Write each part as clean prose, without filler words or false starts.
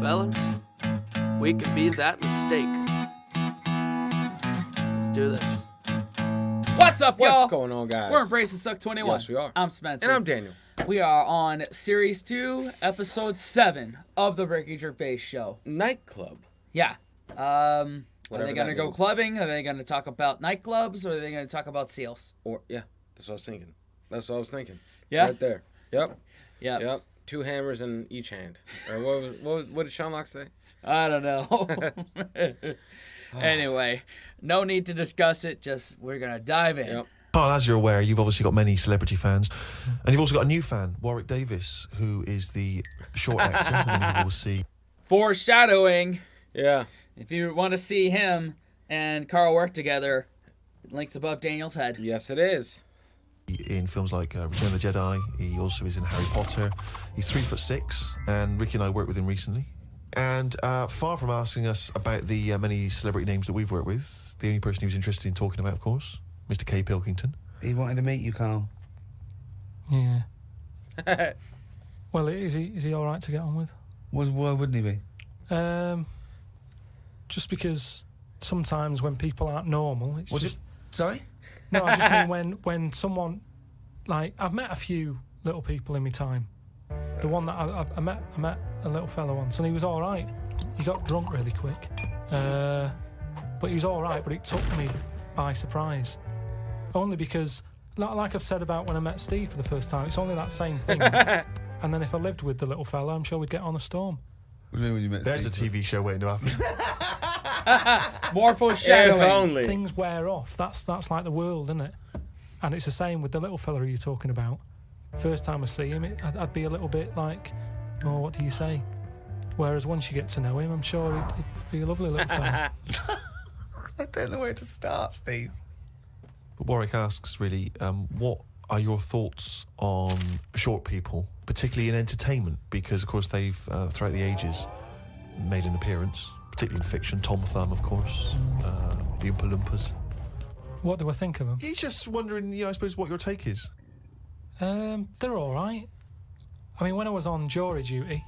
fellas. We could be that mistake. Let's do this. What's up, y'all? What's going on, guys? We're Embracing Suck 21. Yes, we are. I'm Spencer. And I'm Daniel. We are on Series 2, Episode 7 of the Gervais Show. Nightclub. Yeah. Are Whatever they going to that go means. clubbing? Are they going to talk about nightclubs? Or are they going to talk about seals? Or yeah, that's what I was thinking. That's what I was thinking. Yeah? Right there. Yep. Yep. Yep. 2 hammers in each hand. Or what did Sean Locke say? I don't know. Anyway, no need to discuss it. Just we're going to dive in. Yep. Well, as you're aware, you've obviously got many celebrity fans, and you've also got a new fan, Warwick Davis, who is the short actor who you will see. Foreshadowing. Yeah. If you want to see him and Carl work together, links above Daniel's head. Yes, it is. In films like Return of the Jedi, he also is in Harry Potter. He's 3'6", and Ricky and I worked with him recently. And far from asking us about the many celebrity names that we've worked with, the only person he was interested in talking about, of course, Mr. K. Pilkington. He wanted to meet you, Carl. Yeah. Well, is he all right to get on with? Why wouldn't he be? Just because sometimes when people aren't normal, it's Was just... it? Sorry? No, I just mean when someone... Like, I've met a few little people in my time. The one that I met a little fella once, and he was all right. He got drunk really quick. But he was all right, but it took me by surprise. Only because, like I've said about when I met Steve for the first time, it's only that same thing. And then if I lived with the little fella, I'm sure we'd get on a storm. What do you mean when you met There's Steve? a TV show waiting to happen. More foreshadowing. If only. Things wear off. That's like the world, isn't it? And it's the same with the little fella you're talking about. First time I see him, I'd be a little bit like, oh, what do you say? Whereas once you get to know him, I'm sure he'd be a lovely little fella. I don't know where to start, Steve. But Warwick asks, really, what are your thoughts on short people, particularly in entertainment? Because, of course, they've, throughout the ages, made an appearance, particularly in fiction. Tom Thumb, of course, the Oompa Loompas. What do I think of him? He's just wondering, I suppose, what your take is. They're all right. I mean, when I was on jury duty,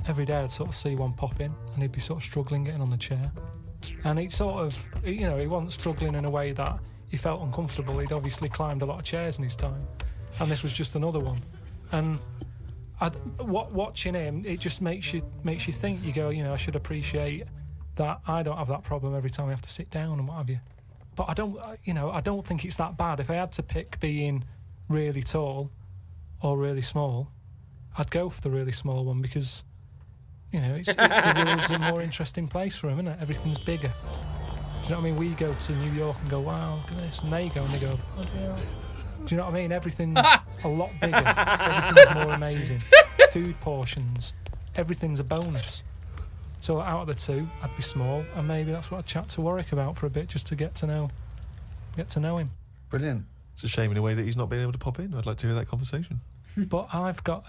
every day I'd sort of see one pop in, and he'd be sort of struggling getting on the chair. And he sort of, he wasn't struggling in a way that he felt uncomfortable. He'd obviously climbed a lot of chairs in his time, and this was just another one. And watching him, it just makes you think. You go, I should appreciate that I don't have that problem every time I have to sit down and what have you. But I don't think it's that bad. If I had to pick being really tall or really small, I'd go for the really small one because, the world's a more interesting place for him, isn't it? Everything's bigger. Do you know what I mean? We go to New York and go, wow, look at this. And they go and they go, oh, yeah. Do you know what I mean? Everything's a lot bigger. Everything's more amazing. Food portions. Everything's a bonus. So out of the two, I'd be small, and maybe that's what I'd chat to Warwick about for a bit, just to get to know him. Brilliant. It's a shame in a way that he's not been able to pop in. I'd like to hear that conversation. But I've got,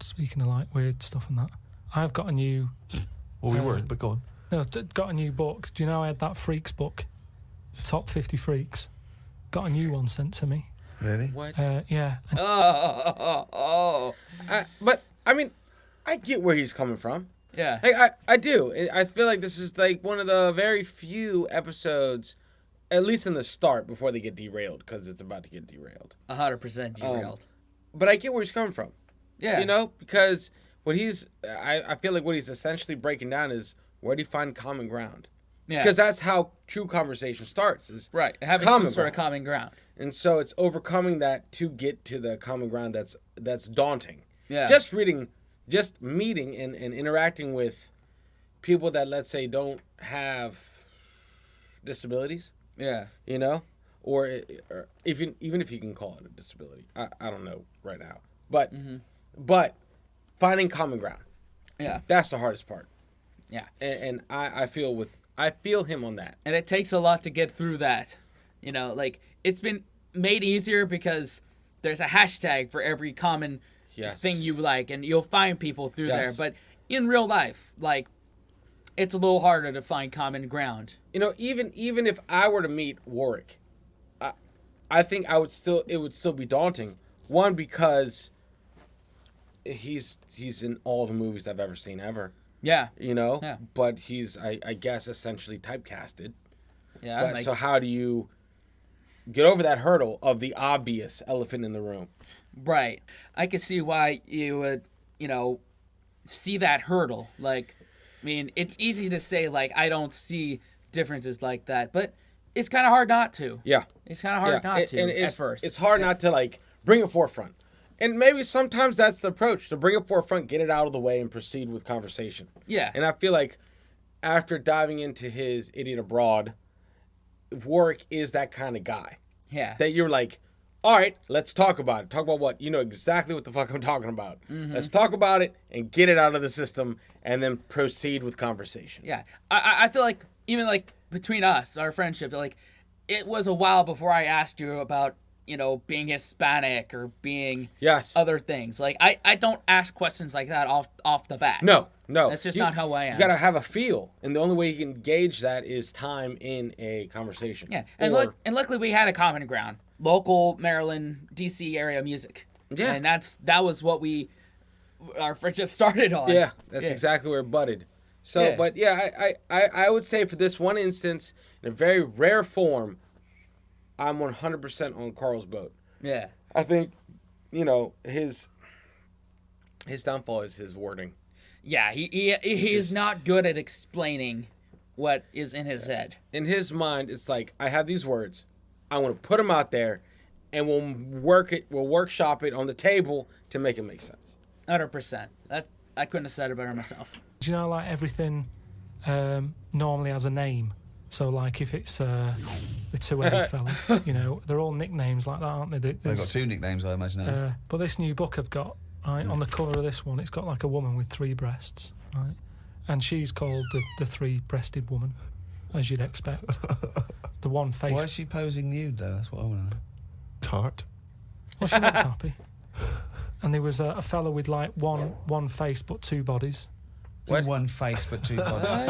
speaking of like weird stuff and that, I've got a new... Well, we weren't, but go on. No, got a new book. Do you know I had that Freaks book? Top 50 Freaks. Got a new one sent to me. Really? What? Yeah. But, I mean, I get where he's coming from. Yeah. Like, I do. I feel like this is like one of the very few episodes, at least in the start, before they get derailed, because it's about to get derailed. 100% derailed. But I get where he's coming from. Yeah. Because I feel like what he's essentially breaking down is where do you find common ground? Yeah. Because that's how true conversation starts. Is Right. Having common some sort of ground. common ground. And so it's overcoming that to get to the common ground that's daunting. Yeah. Just meeting and interacting with people that, let's say, don't have disabilities, Yeah. or even if you can call it a disability. I don't know right now. But finding common ground. Yeah. That's the hardest part. Yeah. And I feel him on that. And it takes a lot to get through that. Like, it's been made easier because there's a hashtag for every common thing you like, and you'll find people through there. But in real life, like, it's a little harder to find common ground. Even if I were to meet Warwick, I think it would still be daunting. One, because he's in all the movies I've ever seen ever. Yeah. Yeah. But he's I guess essentially typecasted. Yeah. But, so how do you get over that hurdle of the obvious elephant in the room? Right. I can see why you would, see that hurdle. Like, I mean, it's easy to say, like, I don't see differences like that, but it's kind of hard not to. Yeah. It's kind of hard not to at first. It's hard not to, like, bring it forefront. And maybe sometimes that's the approach, to bring it forefront, get it out of the way, and proceed with conversation. Yeah. And I feel like after diving into his Idiot Abroad, Warwick is that kind of guy. Yeah. That you're like, all right, let's talk about it. Talk about what? You know exactly what the fuck I'm talking about. Mm-hmm. Let's talk about it and get it out of the system and then proceed with conversation. Yeah. I feel like, even, like, between us, our friendship, like, it was a while before I asked you about, being Hispanic or being other things. Like, I don't ask questions like that off the bat. No. That's just not how I am. You gotta have a feel, and the only way you can gauge that is time in a conversation. Yeah, and luckily we had a common ground: local Maryland, D.C. area music. Yeah, and that was what our friendship started on. Yeah, that's exactly where it budded. So, but I would say for this one instance, in a very rare form, I'm 100% on Carl's boat. Yeah, I think, his downfall is his wording. Yeah, he's not good at explaining what is in his head. In his mind, it's like, I have these words, I want to put them out there, and we'll workshop it on the table to make it make sense. 100%. That I couldn't have said it better myself. Do you know, like, everything normally has a name? So, like, if it's the two-headed fella, they're all nicknames like that, aren't they? They've got two nicknames, I imagine. But this new book I've got, right, on the cover of this one, it's got, like, a woman with 3 breasts, right? And she's called the three-breasted woman, as you'd expect. The one face. Why is she posing nude, though? That's what I want to know. Tart. Well, she looked happy. And there was a fella with, like, one face but 2 bodies. What? One face but 2 bodies.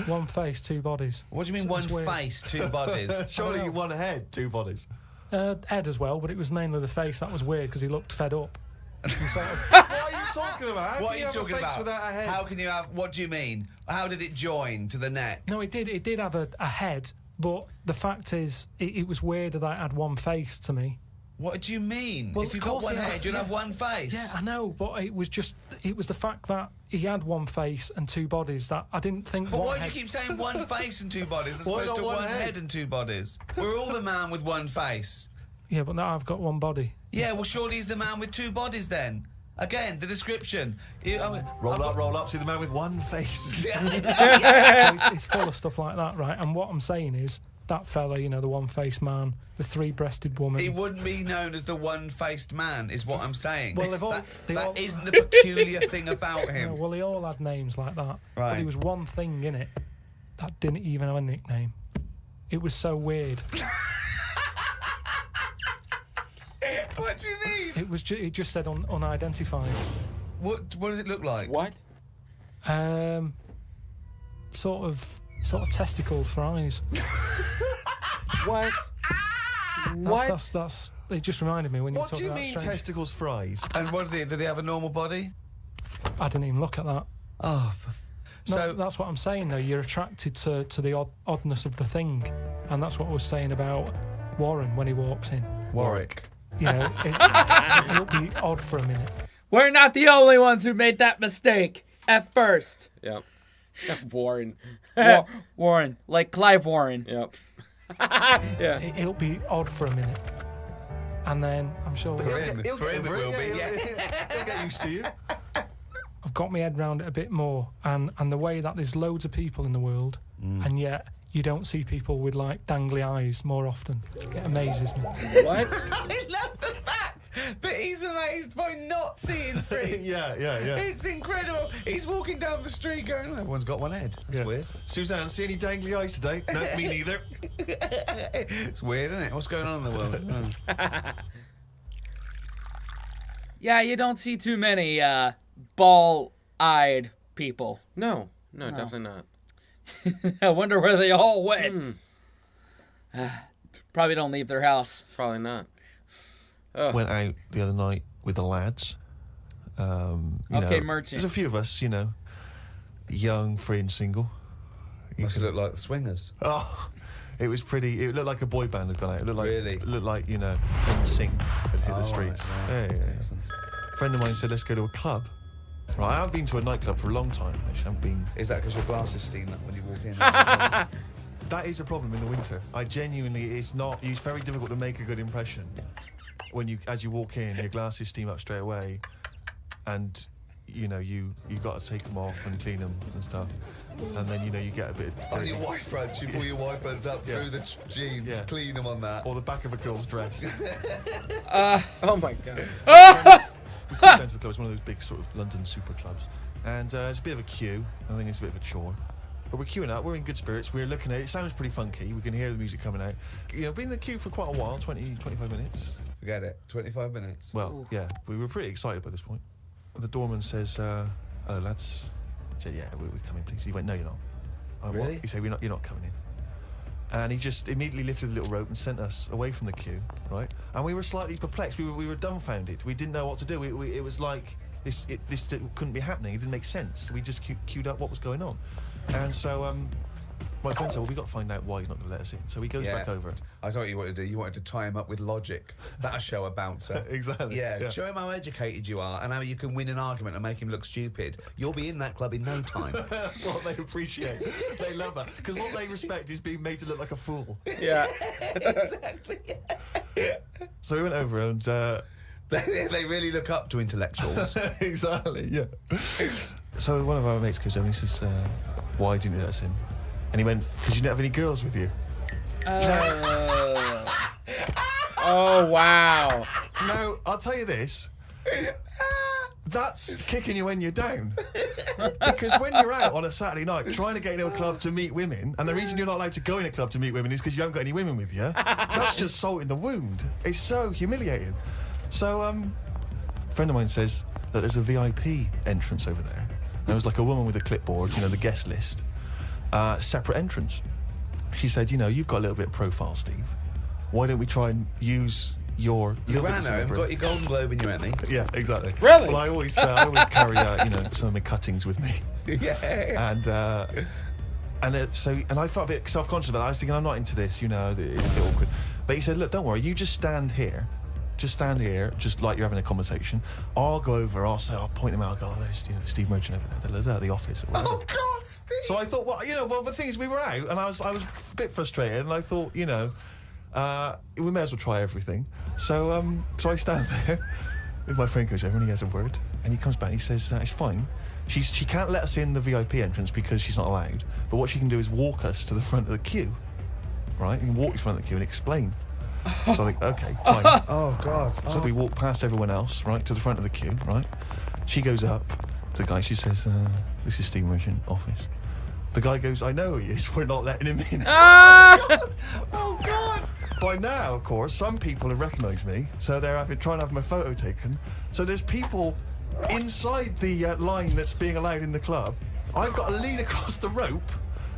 One face, 2 bodies. What do you mean one face, 2 bodies? Surely one head, 2 bodies. Head as well, but it was mainly the face. That was weird because he looked fed up. What are you talking about? What are you talking about? Without a head? How can you have? What do you mean? How did it join to the neck? No, it did. It did have a head, but the fact is, it was weird that it had one face to me. What do you mean? Well, if you've got one head, you'll have one face. Yeah, I know, but it was the fact that he had one face and 2 bodies that I didn't think. But why do you keep saying one face and 2 bodies as opposed to one head and 2 bodies? We're all the man with one face. Yeah, but now I've got one body. Yeah, well, surely he's the man with 2 bodies then. Again, the description. Roll up, see the man with one face. So it's full of stuff like that, right? And what I'm saying is, that fella, the one-faced man, the 3-breasted woman. He wouldn't be known as the one-faced man, is what I'm saying. Well, that isn't the peculiar thing about him. No, well, they all had names like that. Right. But there was one thing in it that didn't even have a nickname. It was so weird. What do you mean? It just said unidentified. What does it look like? What? Sort of testicles for eyes. What? That's it just reminded me when you were talking about What do you mean, strange. testicles for eyes? And what is it? Did he have a normal body? I didn't even look at that. Oh, No, that's what I'm saying, though. You're attracted to the oddness of the thing. And that's what I was saying about Warren when he walks in. Warwick. It'll be odd for a minute. We're not the only ones who made that mistake at first. Yep. Warren. Warren, like Clive Warren. Yep. Yeah. It'll be odd for a minute. And then, I'm sure... For him it will be, yeah. He'll get used to you. I've got my head round it a bit more. And the way that there's loads of people in the world, and yet you don't see people with, like, dangly eyes more often. It amazes me. What? I love the fact that he's amazed by not seeing freaks. Yeah. It's incredible. He's walking down the street going, everyone's got one head. That's weird. Suzanne, see any dangly eyes today? No, me neither. It's weird, isn't it? What's going on in the world? Yeah, you don't see too many ball-eyed people. No, definitely not. I wonder where they all went. Probably don't leave their house. Probably not. Went out the other night with the lads, Merchant. There's a few of us, young, free and single. Must have looked like the Swingers. Oh, it was pretty. It looked like a boy band had gone out. It looked like, really? It looked like NSYNC had hit the streets. Right. Yeah. A friend of mine said, let's go to a club. Right, I haven't been to a nightclub for a long time. Actually, I haven't been. Is that because your glasses steam up when you walk in? That is a problem in the winter. It's very difficult to make a good impression as you walk in, your glasses steam up straight away, and you got to take them off and clean them and stuff, and then you get a bit. On your white fronts, you pull your white fronts up through the jeans, clean them on that, or the back of a girl's dress. Oh my god. We came down to the club. It's one of those big sort of London super clubs, and it's a bit of a queue. I think it's a bit of a chore. But we're queuing up, we're in good spirits, we're looking at it, sounds pretty funky, we can hear the music coming out. Been in the queue for quite a while, 20, 25 minutes. Forget it, 25 minutes. Well, yeah, we were pretty excited by this point. The doorman says, hello lads. I said, yeah, we're coming please. He went, no you're not. Really? What? He said, you're not coming in. And he just immediately lifted the little rope and sent us away from the queue, right? And we were slightly perplexed, we were dumbfounded, we didn't know what to do. It was like, this couldn't be happening, it didn't make sense. We just queued up what was going on. And so my friend said, well, we've got to find out why he's not going to let us in. So he goes back over. I thought what you wanted to do. You wanted to tie him up with logic. That'll show a bouncer. Exactly. Yeah, show him how educated you are and how you can win an argument and make him look stupid. You'll be in that club in no time. That's what they appreciate. They love that. Because what they respect is being made to look like a fool. Yeah. Exactly. So we went over and... They really look up to intellectuals. Exactly, yeah. So one of our mates goes over and he says, why didn't you let us in? And he went, because you didn't have any girls with you. Oh, wow. Now, I'll tell you this. That's kicking you when you're down. Because when you're out on a Saturday night trying to get into a club to meet women, and the reason you're not allowed to go in a club to meet women is because you haven't got any women with you, that's just salt in the wound. It's so humiliating. So, a friend of mine says that there's a VIP entrance over there. There was like a woman with a clipboard, the guest list. Separate entrance. She said, you've got a little bit of profile, Steve. Why don't we try and use your... You ran out and got your Golden Globe in your Emmy. Yeah, exactly. Really? Well, I always carry, some of my cuttings with me. Yeah. And I felt a bit self-conscious about it. I was thinking, I'm not into this, it's a bit awkward. But he said, look, don't worry, you just stand here. Just stand here, just like you're having a conversation. I'll go over, I'll point him out, I'll go, oh, there's Steve Merchant over there, at the office. Or whatever. Oh, God, Steve! So I thought, well, the thing is, we were out, and I was a bit frustrated, and I thought, we may as well try everything. So I stand there, and my friend goes over, and he has a word, and he comes back, and he says, it's fine. She can't let us in the VIP entrance because she's not allowed, but what she can do is walk us to the front of the queue, right? You can walk to the front of the queue and explain. So I think, okay, fine. Oh, God. So we walk past everyone else, right, to the front of the queue, right? She goes up to the guy, she says, this is Steve Merchant office. The guy goes, I know he is, we're not letting him in. Oh, God. By now, of course, some people have recognised me, so they're trying to have my photo taken. So there's people inside the line that's being allowed in the club. I've got to lean across the rope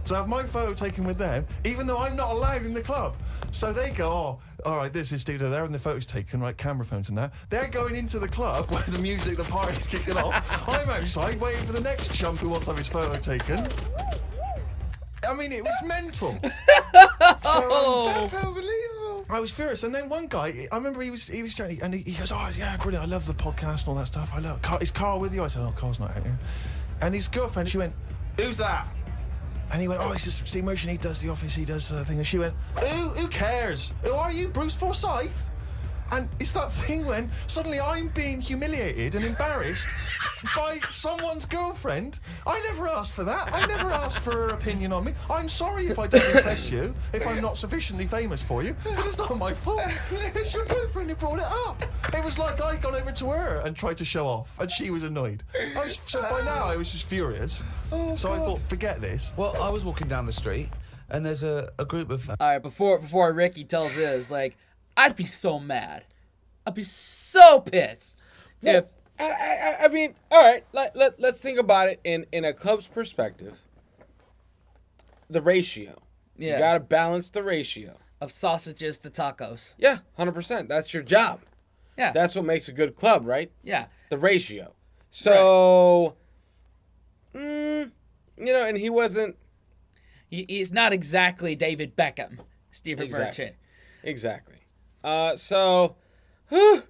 to have my photo taken with them, even though I'm not allowed in the club. So they go, oh, all right, this is Steve, they're having the photos taken, right, camera phones and that. They're going into the club where the music, the party's kicking off. I'm outside waiting for the next chump who wants to have his photo taken. I mean, it was mental. That's unbelievable. I was furious. And then one guy, I remember he was chatting, and he goes, oh, yeah, brilliant, I love the podcast and all that stuff. I love it. Is Carl with you? I said, oh, Carl's not out here. And his girlfriend, she went, who's that? And he went, oh, it's just Steve Merchant, he does the office, he does the thing. And she went, who cares? Who are you, Bruce Forsyth? And it's that thing when suddenly I'm being humiliated and embarrassed by someone's girlfriend. I never asked for that. I never asked for her opinion on me. I'm sorry if I don't impress you, if I'm not sufficiently famous for you, but it's not my fault. It's your girlfriend who brought it up. It was like I'd gone over to her and tried to show off, and she was annoyed. So by now I was just furious. Oh, so God. I thought, forget this. Well, I was walking down the street, and there's a group of... All right, before Ricky tells his, I'd be so mad. I'd be so pissed. Well, I mean, all right, let's think about it in a club's perspective. The ratio. Yeah. You got to balance the ratio. Of sausages to tacos. Yeah, 100%. That's your job. Yeah. That's what makes a good club, right? Yeah. The ratio. So, you know, and he wasn't. He's not exactly David Beckham, Stephen Merchant. Exactly. So, I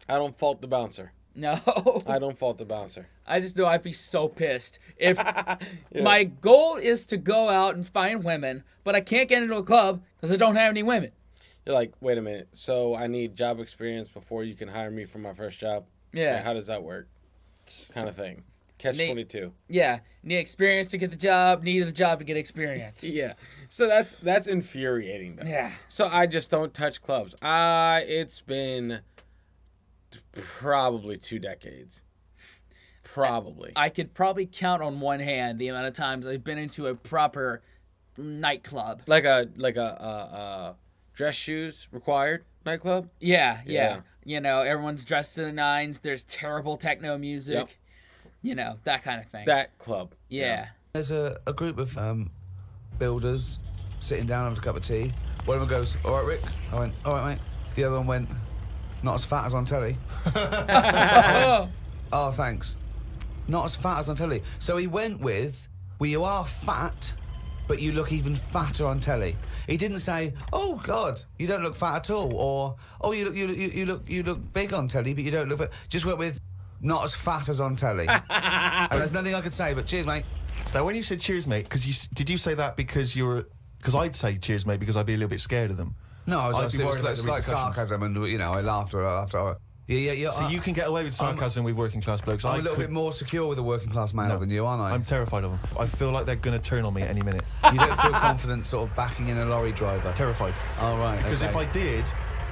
don't fault the bouncer. No. I don't fault the bouncer. I just know I'd be so pissed. If my goal is to go out and find women, but I can't get into a club because I don't have any women. You're like, wait a minute. So I need job experience before you can hire me for my first job? Yeah. How does that work? Kind of thing. Catch-22. Yeah. Need experience to get the job. Need the job to get experience. Yeah. So that's infuriating, though. Yeah. So I just don't touch clubs. It's been probably 2 decades. Probably. I could probably count on one hand the amount of times I've been into a proper nightclub. Like a dress shoes required nightclub? Yeah. You know, everyone's dressed to the nines. There's terrible techno music. Yep. You know, that kind of thing. That club. Yeah. There's a group of builders sitting down having a cup of tea. One of them goes, "All right, Rick." I went, "All right, mate." The other one went, "Not as fat as on telly." Oh, thanks. Not as fat as on telly. So he went with, "Well, you are fat, but you look even fatter on telly." He didn't say, "Oh God, you don't look fat at all," or "Oh, you look big on telly, but you don't look fat." Just went with, "Not as fat as on telly." And there's nothing I could say, but cheers, mate. Now, when you said cheers, mate, did you say that because because I'd say cheers, mate, because I'd be a little bit scared of them. No, I was I'd be worried about it's the like repercussions. sarcasm, and you know, I laughed after. Yeah. So you can get away with sarcasm with working class blokes. I'm a little bit more secure with a working class male than you, aren't I? I'm terrified of them. I feel like they're going to turn on me at any minute. You don't feel confident sort of backing in a lorry driver? Terrified. Oh, right. Because okay. if I did,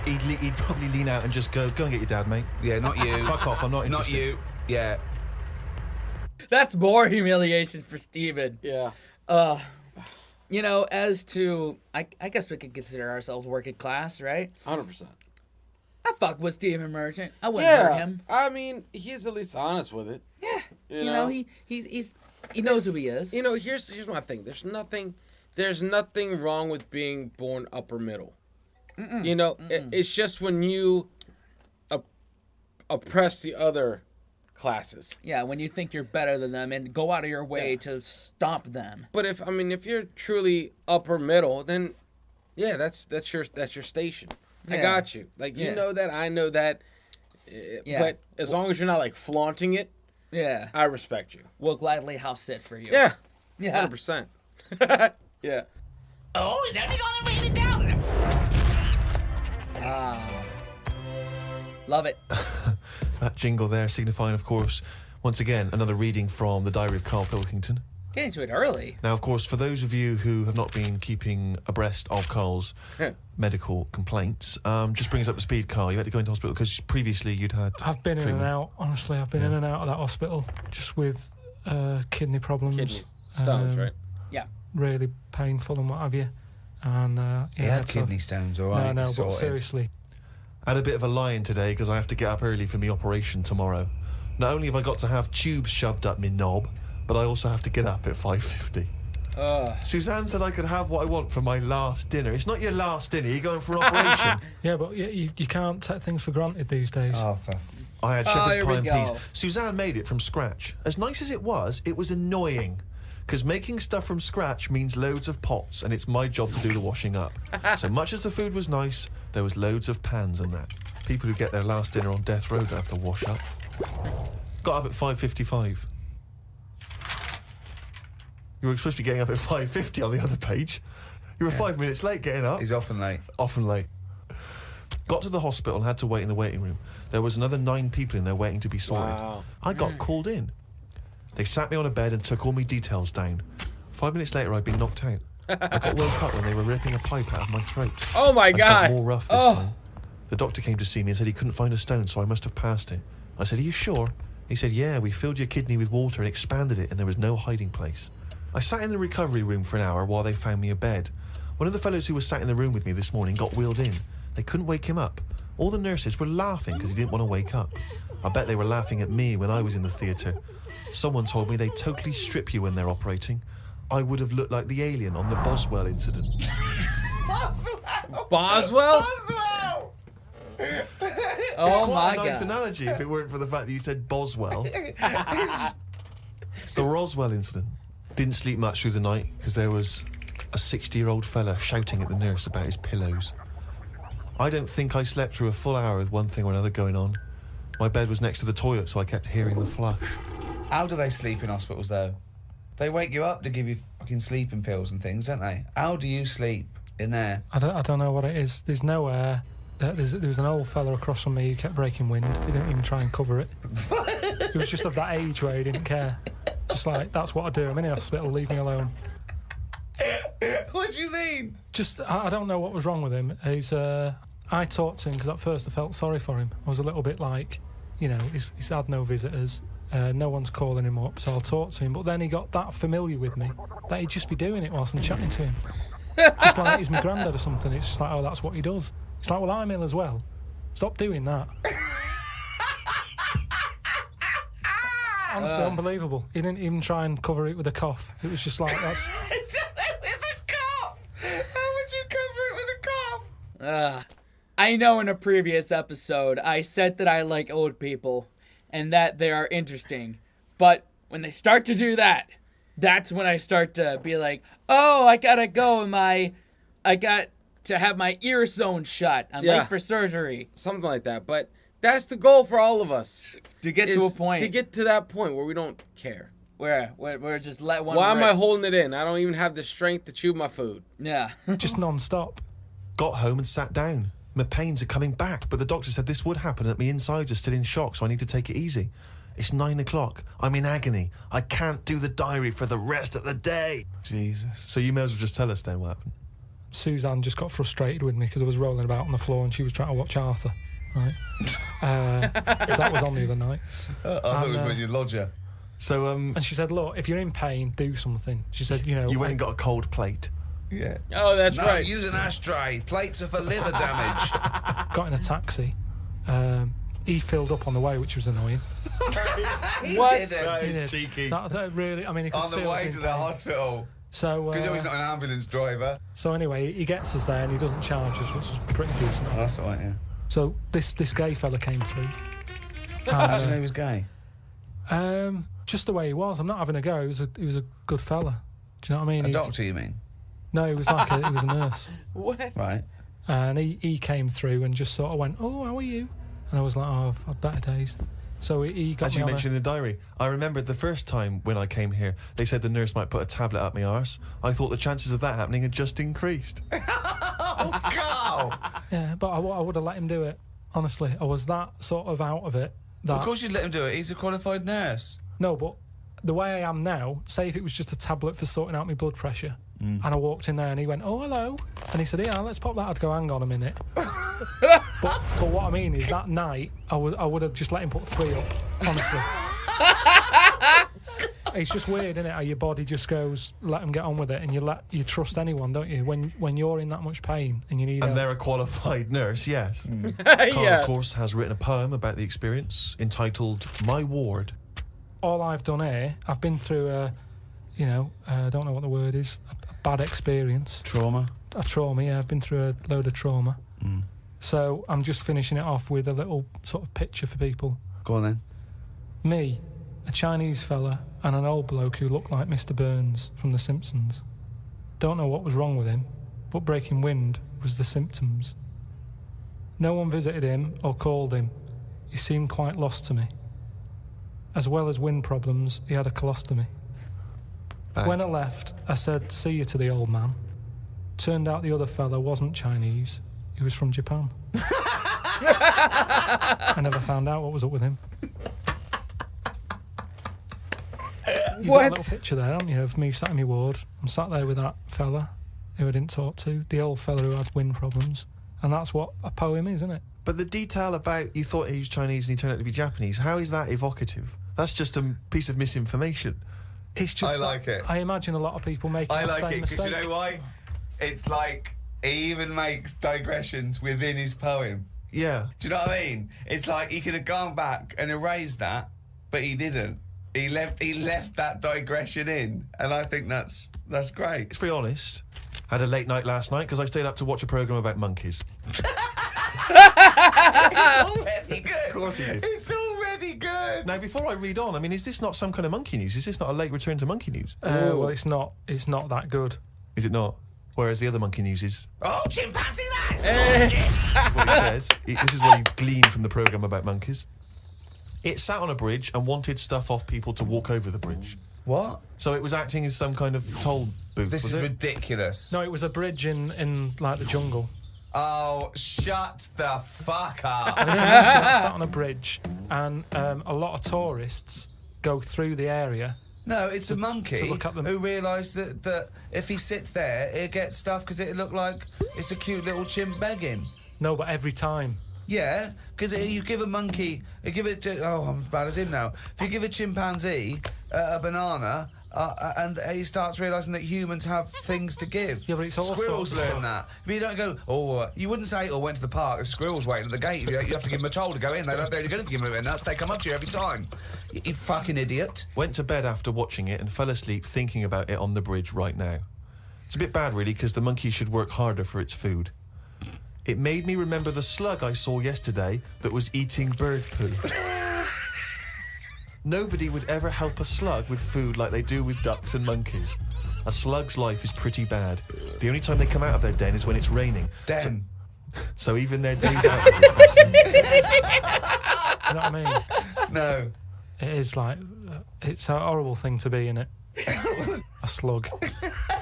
he'd probably lean out and just go and get your dad, mate. Yeah, not you. Fuck off, I'm not interested. Not you. Yeah. That's more humiliation for Steven. Yeah. You know, as to, I guess we could consider ourselves working class, right? 100%. I fuck with Stephen Merchant. I wouldn't hurt him. I mean, he's at least honest with it. Yeah. You know? He knows who he is. You know, here's my thing. There's nothing wrong with being born upper middle. You know, it's just when you oppress the other classes. Yeah, when you think you're better than them and go out of your way to stomp them. But if you're truly upper middle, then yeah, that's your station. Yeah. I got you. Like you know that, I know that. But as long as you're not like flaunting it, I respect you. We'll gladly house sit for you. Yeah. Yeah. 100%. Yeah. Oh, he's only gonna read it down. Love it. That jingle there signifying, of course, once again, another reading from the Diary of Carl Pilkington. Get into it early. Now, of course, for those of you who have not been keeping abreast of Carl's medical complaints, just bring us up to speed, Carl. You had to go into hospital because previously you'd had... I've been in and out, honestly. I've been in and out of that hospital just with kidney problems. Kidney stones, right? Yeah. Really painful and what have you. And He had kidney stones, all right? No, but sorted. seriously. I had a bit of a lie-in today because I have to get up early for my operation tomorrow. Not only have I got to have tubes shoved up my knob, but I also have to get up at 5:50. Suzanne said I could have what I want for my last dinner. It's not your last dinner, you're going for an operation. Yeah, but you can't take things for granted these days. Oh, I had shepherd's here pie we and go. peas. Suzanne made it from scratch. As nice as it was annoying. Because making stuff from scratch means loads of pots, and it's my job to do the washing up. So much as the food was nice, there was loads of pans and that. People who get their last dinner on death row don't have to wash up. Got up at 5:55. You were supposed to be getting up at 5:50 on the other page. You were 5 minutes late getting up. He's often late. Often late. Got to the hospital and had to wait in the waiting room. There was another 9 people in there waiting to be sorted. Wow. I got called in. They sat me on a bed and took all my details down. 5 minutes later, I'd been knocked out. I got woke up when they were ripping a pipe out of my throat. Oh my I God. felt more rough this time. The doctor came to see me and said he couldn't find a stone, so I must have passed it. I said, "Are you sure?" He said, "Yeah, we filled your kidney with water and expanded it, and there was no hiding place." I sat in the recovery room for an hour while they found me a bed. One of the fellows who was sat in the room with me this morning got wheeled in. They couldn't wake him up. All the nurses were laughing because he didn't want to wake up. I bet they were laughing at me when I was in the theatre. Someone told me they totally strip you when they're operating. I would have looked like the alien on the Boswell incident. Boswell? Boswell! Oh Quite my a nice god. analogy if it weren't for the fact that you said Boswell. It's the Roswell incident. Didn't sleep much through the night because there was a 60-year-old fella shouting at the nurse about his pillows. I don't think I slept through a full hour with one thing or another going on. My bed was next to the toilet, so I kept hearing the flush. How do they sleep in hospitals, though? They wake you up to give you fucking sleeping pills and things, don't they? How do you sleep in there? I don't know what it is. There's no air. There was an old fella across from me who kept breaking wind. He didn't even try and cover it. He was just of that age where he didn't care. Just like, that's what I do. I'm in the hospital, leave me alone. What do you mean? Just, I don't know what was wrong with him. I talked to him because at first I felt sorry for him. I was a little bit like, you know, he's had no visitors. No one's calling him up, so I'll talk to him. But then he got that familiar with me that he'd just be doing it whilst I'm chatting to him. Just like he's my granddad or something. It's just like, oh, that's what he does. It's like, well, I'm ill as well. Stop doing that. Honestly, unbelievable. He didn't even try and cover it with a cough. It was just like, that's... With a cough! How would you cover it with a cough? I know in a previous episode I said that I like old people and that they are interesting. But when they start to do that, that's when I start to be like, oh, I gotta go. I got to have my ear sewn shut. I'm late for surgery. Something like that. But that's the goal for all of us. To get to a point. To get to that point where we don't care. Where just let one Why am rip. I holding it in? I don't even have the strength to chew my food. Yeah. just non-stop. Got home and sat down. My pains are coming back, but the doctor said this would happen, that my insides are still in shock, so I need to take it easy. It's 9 o'clock. I'm in agony. I can't do the diary for the rest of the day. Jesus. So you may as well just tell us then what happened. Suzanne just got frustrated with me because I was rolling about on the floor and she was trying to watch Arthur, right? 'Cause that was on the other night. I thought it was when you lodger. So, And she said, look, if you're in pain, do something. She said, you know... you went and got a cold plate. Yeah. Oh, that's No, right. use an ashtray. Plates are for liver damage. Got in a taxi. He filled up on the way, which was annoying. What? He did. Cheeky. That really, I mean, he could On see the us way in to the pain. hospital. So, Because he's not an ambulance driver. so anyway, he gets us there and he doesn't charge us, which is pretty decent. That's all right, yeah. So this gay fella came through. How do you know he was gay? Just the way he was. I'm not having a go. He was a good fella. Do you know what I mean? A doctor, you mean? No, he was like he was a nurse. What? Right. And he came through and just sort of went, oh, how are you? And I was like, oh, I've had better days. So he got As me you on mentioned in the diary, I remember the first time when I came here, they said the nurse might put a tablet up my arse. I thought the chances of that happening had just increased. Oh, God! Yeah, but I would have let him do it. Honestly, I was that sort of out of it. That, Of course you'd let him do it. He's a qualified nurse. No, but the way I am now, say if it was just a tablet for sorting out my blood pressure, and I walked in there and he went, oh, hello. And he said, yeah, let's pop that. I'd go, hang on a minute. but what I mean is that night, I would have just let him put 3 up, honestly. It's just weird, isn't it, how your body just goes, let them get on with it, and you trust anyone, don't you? When you're in that much pain and you need And help. they're a qualified nurse, yes. Carl, Yeah. of course, has written a poem about the experience entitled My Ward. All I've done here, I've been through I don't know what the word is, a bad experience. Trauma. A trauma, yeah, I've been through a load of trauma. So I'm just finishing it off with a little sort of picture for people. Go on then. Me, a Chinese fella, and an old bloke who looked like Mr. Burns from The Simpsons. Don't know what was wrong with him, but breaking wind was the symptoms. No one visited him or called him. He seemed quite lost to me. As well as wind problems, he had a colostomy. Bang. When I left, I said, see you to the old man. Turned out the other fella wasn't Chinese. He was from Japan. I never found out what was up with him. You've got a little picture there, haven't you, of me sat in my ward. I'm sat there with that fella who I didn't talk to, the old fella who had wind problems. And that's what a poem is, isn't it? But the detail about you thought he was Chinese and he turned out to be Japanese, how is that evocative? That's just a piece of misinformation. It's just I like it. I imagine a lot of people make I the like same it because mistake. you know why? It's like he even makes digressions within his poem. Yeah. Do you know what I mean? It's like he could have gone back and erased that, but he didn't. He left that digression in, and I think that's great. It's very honest. Had a late night last night because I stayed up to watch a programme about monkeys. It's already good. Of course he did. It's already good. Now, before I read on, I mean, is this not some kind of monkey news? Is this not a late return to monkey news? Well, it's not that good. Is it not? Whereas the other monkey news is... Oh, chimpanzee, that's what he says. This is what he gleaned from the programme about monkeys. It sat on a bridge and wanted stuff off people to walk over the bridge. What? So it was acting as some kind of toll booth, This was is it? ridiculous. No, it was a bridge in like the jungle. Oh, shut the fuck up. And it's a monkey that sat on a bridge, and a lot of tourists go through the area. No, it's a monkey to look at them. who realised that if he sits there, he'll get stuff because it look like it's a cute little chimp begging. No, but every time. Yeah, because you give a monkey, I'm as bad as him now. If you give a chimpanzee a banana, and he starts realising that humans have things to give. Yeah, but it's all squirrels sorts of learn stuff. that. But you don't go, you wouldn't say, went to the park, the squirrels waiting at the gate. You have to give them a toll to go in. They're only good if you give them nuts. They come up to you every time. You fucking idiot. Went to bed after watching it and fell asleep thinking about it on the bridge right now. It's a bit bad, really, because the monkey should work harder for its food. It made me remember the slug I saw yesterday that was eating bird poo. Nobody would ever help a slug with food like they do with ducks and monkeys. A slug's life is pretty bad. The only time they come out of their den is when it's raining. Den. So even their days out are depressing. You know what I mean? No. It is like, it's a horrible thing to be, innit? A slug.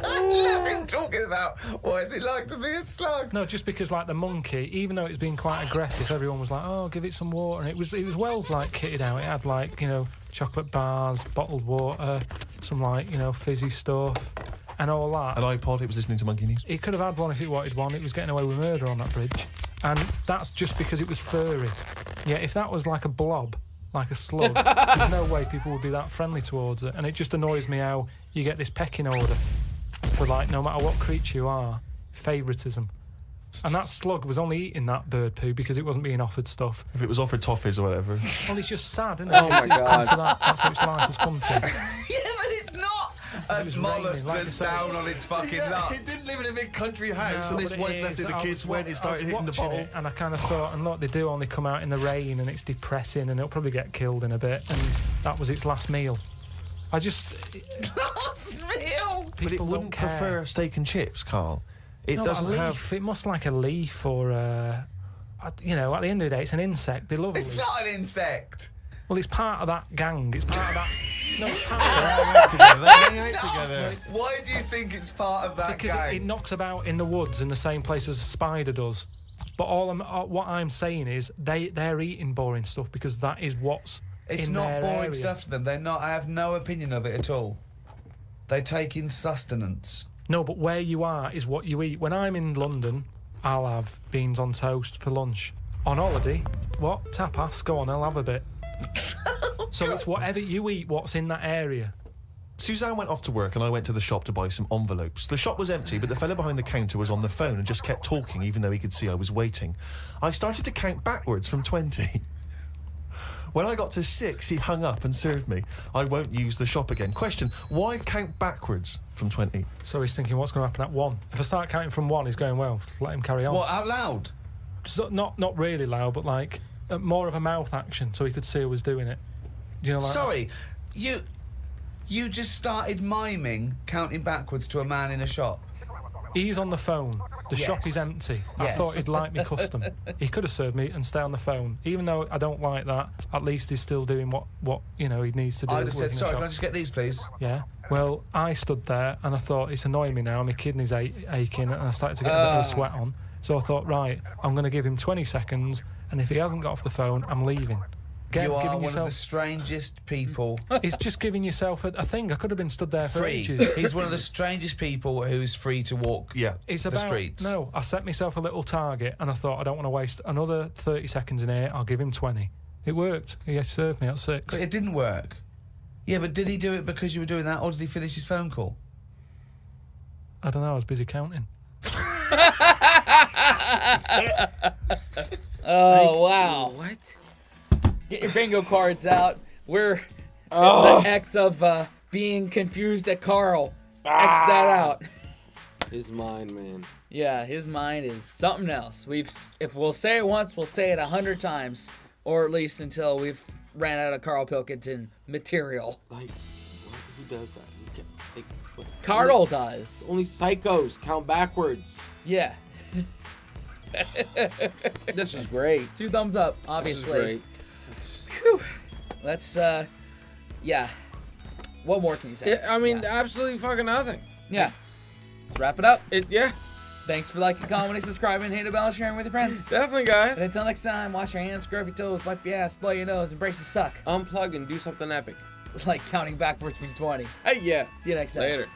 I've been talking about what it's like to be a slug. No, just because like the monkey, even though it's been quite aggressive, everyone was like, "Oh, give it some water," and it was well like kitted out. It had like chocolate bars, bottled water, some like fizzy stuff, and all that. An iPod. It was listening to Monkey News. It could have had one if it wanted one. It was getting away with murder on that bridge, and that's just because it was furry. Yeah, if that was like a blob, like a slug, there's no way people would be that friendly towards it. And it just annoys me how you get this pecking order for like no matter what creature you are, favouritism. And that slug was only eating that bird poo because it wasn't being offered stuff. If it was offered toffees or whatever. Well, it's just sad, isn't it? Oh my It's come God. to that. That's what its life has come to. Yeah, but it's not a was mollusk raining, like that's I say. down on its fucking luck. It didn't live in a big country house, No, and this but wife it left is. it. The I kids was went. It started hitting the watching bottle. it, and I kind of thought, and look, they do only come out in the rain, and it's depressing, and it'll probably get killed in a bit. And that was its last meal. I just Last meal. But it people wouldn't don't care. prefer steak and chips, Carl. It No, but doesn't a have. leaf. It must like a leaf or at the end of the day, it's an insect. They love a It's leaf. not an insect. Well, it's part of that gang. It's part of that. No, it's part of They hang out together. Why do you think it's part of that because gang? it knocks about in the woods in the same place as a spider does. But what I'm saying is they're eating boring stuff because that is what's It's in not their boring area. stuff to them. They're not. I have no opinion of it at all. They take in sustenance. No, but where you are is what you eat. When I'm in London, I'll have beans on toast for lunch. On holiday, what? Tapas? Go on, I'll have a bit. So it's whatever you eat, what's in that area. Suzanne went off to work and I went to the shop to buy some envelopes. The shop was empty, but the fella behind the counter was on the phone and just kept talking even though he could see I was waiting. I started to count backwards from 20. When I got to 6, he hung up and served me. I won't use the shop again. Question, why count backwards from 20? So he's thinking, what's going to happen at 1? If I start counting from 1, he's going, well, let him carry on. What, out loud? So, not really loud, but like more of a mouth action so he could see who was doing it. Do you know, like Sorry, you just started miming counting backwards to a man in a shop. He's on the phone. The shop Yes. is empty. I Yes. thought he'd like me custom. He could have served me and stay on the phone. Even though I don't like that, at least he's still doing what he needs to do. I'd have said, working sorry, the can I shop. just get these, please? Yeah. Well, I stood there and I thought, it's annoying me now. My kidneys aching and I started to get a bit of sweat on. So I thought, right, I'm going to give him 20 seconds and if he hasn't got off the phone, I'm leaving. You are giving one of yourself, the strangest people. It's just giving yourself a thing. I could have been stood there for Free. ages. He's one of the strangest people who's free to walk. Yeah. It's the about streets. No, I set myself a little target and I thought I don't want to waste another 30 seconds in here. I'll give him 20. It worked. He served me at 6. But it didn't work. Yeah, but did he do it because you were doing that, or did he finish his phone call? I don't know. I was busy counting. Oh, wow. What? Get your bingo cards out. We're the X of being confused at Carl. X that out. His mind, man. Yeah, his mind is something else. If we'll say it once, we'll say it 100 times, or at least until we've ran out of Carl Pilkington material. Like, who does that? Carl does. Only psychos count backwards. Yeah. This was great. 2 thumbs up, obviously. This was great. Whew. Let's, yeah. What more can you say? I mean, absolutely fucking nothing. Yeah. Let's wrap it up. Yeah. Thanks for liking, commenting, subscribing, hit the bell, sharing with your friends. Definitely, guys. And until next time, wash your hands, scrub your toes, wipe your ass, blow your nose, embrace the suck. Unplug and do something epic. Like counting backwards from 20. Hey, yeah. See you next time. Later.